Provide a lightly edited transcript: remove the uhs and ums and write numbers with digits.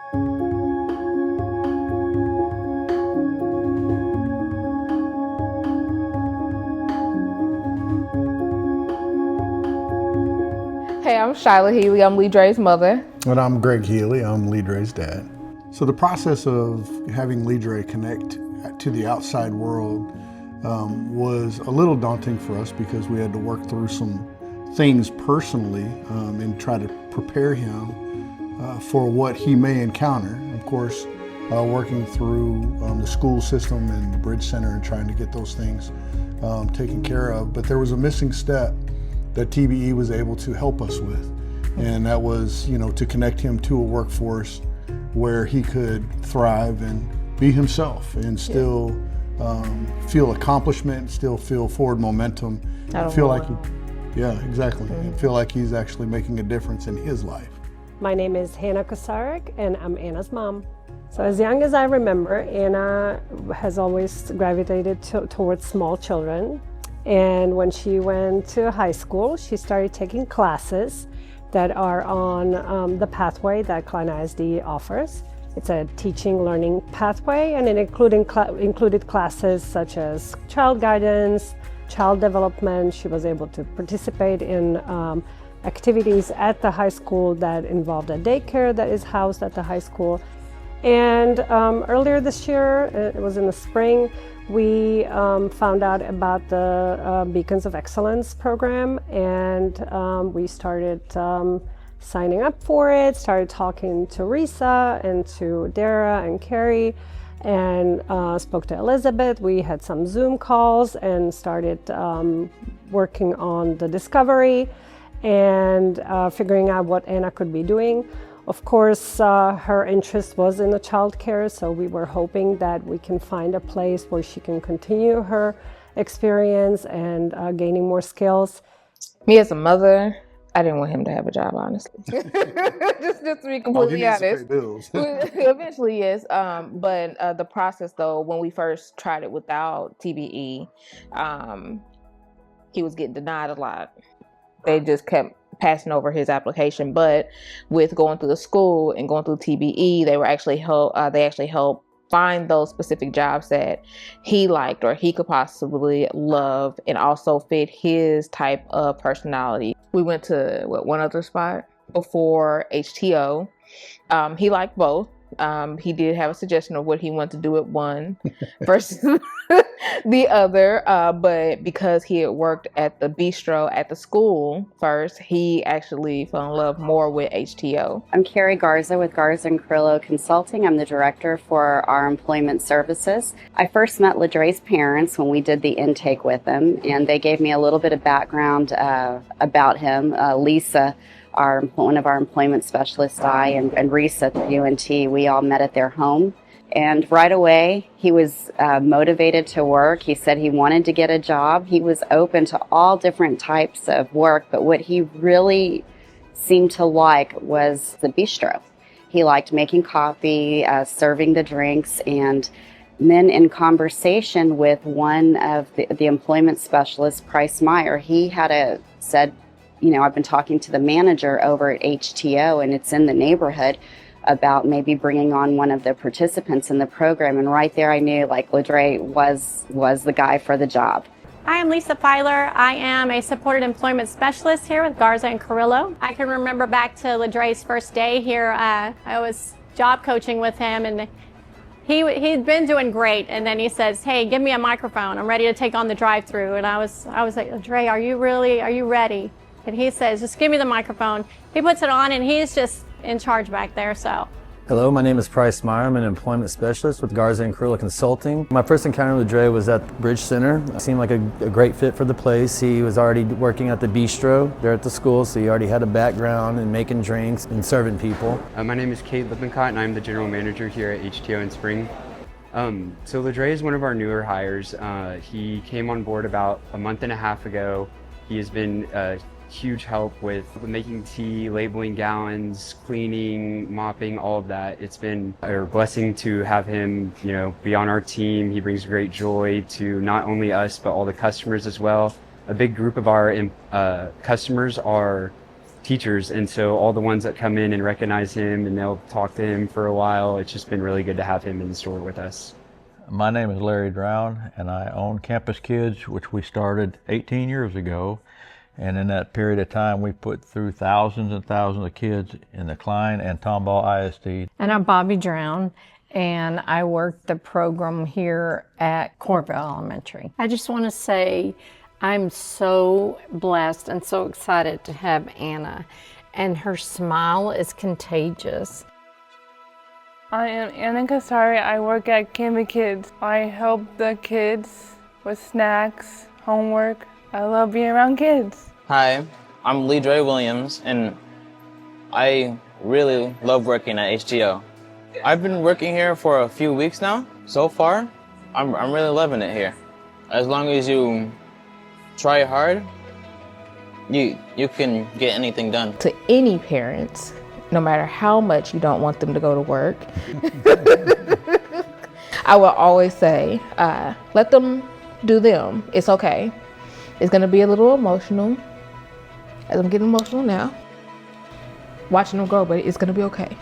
Hey, I'm Shyla Healy. I'm LeDre's mother. And I'm Greg Healy. I'm LeDre's dad. So the process of having LeDre connect to the outside world was a little daunting for us because we had to work through some things personally and try to prepare him for what he may encounter. Of course, working through the school system and the Bridge Center and trying to get those things taken care of. But there was a missing step that TBE was able to help us with. And that was, to connect him to a workforce where he could thrive and be himself and still feel accomplishment, still feel forward momentum, and feel like exactly. And feel like he's actually making a difference in his life. My name is Hannah Kosarik, and I'm Anna's mom. So as young as I remember, Anna has always gravitated towards small children. And when she went to high school, she started taking classes that are on the pathway that Klein ISD offers. It's a teaching learning pathway, and it included classes such as child guidance, child development. She was able to participate in activities at the high school that involved a daycare that is housed at the high school. And earlier this year, it was in the spring, we found out about the Beacons of Excellence program, and we started signing up for it, started talking to Risa and to Dara and Carrie, and spoke to Elizabeth. We had some Zoom calls and started working on the discovery and figuring out what Anna could be doing. Of course, her interest was in the child care, so we were hoping that we can find a place where she can continue her experience and gaining more skills. Me as a mother, I didn't want him to have a job, honestly. just to be completely honest. To pay bills. Eventually, yes. But the process, though, when we first tried it without TBE, he was getting denied a lot. They just kept passing over his application. But with going through the school and going through TBE, they actually helped find those specific jobs that he liked or he could possibly love and also fit his type of personality. We went to one other spot before HTO. He liked both. He did have a suggestion of what he wanted to do at one versus the other, but because he had worked at the bistro at the school first, he actually fell in love more with HTO. I'm Carrie Garza with Garza and Carrillo Consulting. I'm the director for our employment services. I first met LeDre's parents when we did the intake with them, and they gave me a little bit of background about him. Lisa, one of our employment specialists, and Risa at UNT, we all met at their home. And right away, he was motivated to work. He said he wanted to get a job. He was open to all different types of work, but what he really seemed to like was the bistro. He liked making coffee, serving the drinks, and then in conversation with one of the employment specialists, Price Meyer, he said, I've been talking to the manager over at HTO, and it's in the neighborhood, about maybe bringing on one of the participants in the program. And right there I knew LeDre was the guy for the job. Hi, I'm Lisa Filer. I am a supported employment specialist here with Garza and Carrillo. I can remember back to LeDre's first day here. I was job coaching with him, and he'd been doing great. And then he says, "Hey, give me a microphone. I'm ready to take on the drive-through." And I was like, "LeDre, are you ready?" And he says, "Just give me the microphone." He puts it on, and he's just in charge back there. So, hello, my name is Price Meyer. I'm an employment specialist with Garza and Carrillo Consulting. My first encounter with LeDre was at the Bridge Center. It seemed like a great fit for the place. He was already working at the bistro there at the school, so he already had a background in making drinks and serving people. My name is Kate Lippincott, and I'm the general manager here at HTO in Spring. So LeDre is one of our newer hires. He came on board about a month and a half ago. He has been huge help with making tea, labeling gallons, cleaning, mopping, all of that. It's been a blessing to have him, be on our team. He brings great joy to not only us, but all the customers as well. A big group of our customers are teachers, and so all the ones that come in and recognize him and they'll talk to him for a while, it's just been really good to have him in the store with us. My name is LeDre, and I own Campus Kids, which we started 18 years ago. And in that period of time, we put through thousands and thousands of kids in the Klein and Tomball ISD. And I'm Bobby Drown, and I work the program here at Corville Elementary. I just want to say I'm so blessed and so excited to have Anna, and her smile is contagious. I am Anna Kasari. I work at Campus Kids. I help the kids with snacks, homework. I love being around kids. Hi, I'm LeDre Williams, and I really love working at HTO. I've been working here for a few weeks now. So far, I'm really loving it here. As long as you try hard, you can get anything done. To any parents, no matter how much you don't want them to go to work, I will always say, let them do them. It's okay. It's gonna be a little emotional, as I'm getting emotional now, watching them grow, but it's gonna be okay.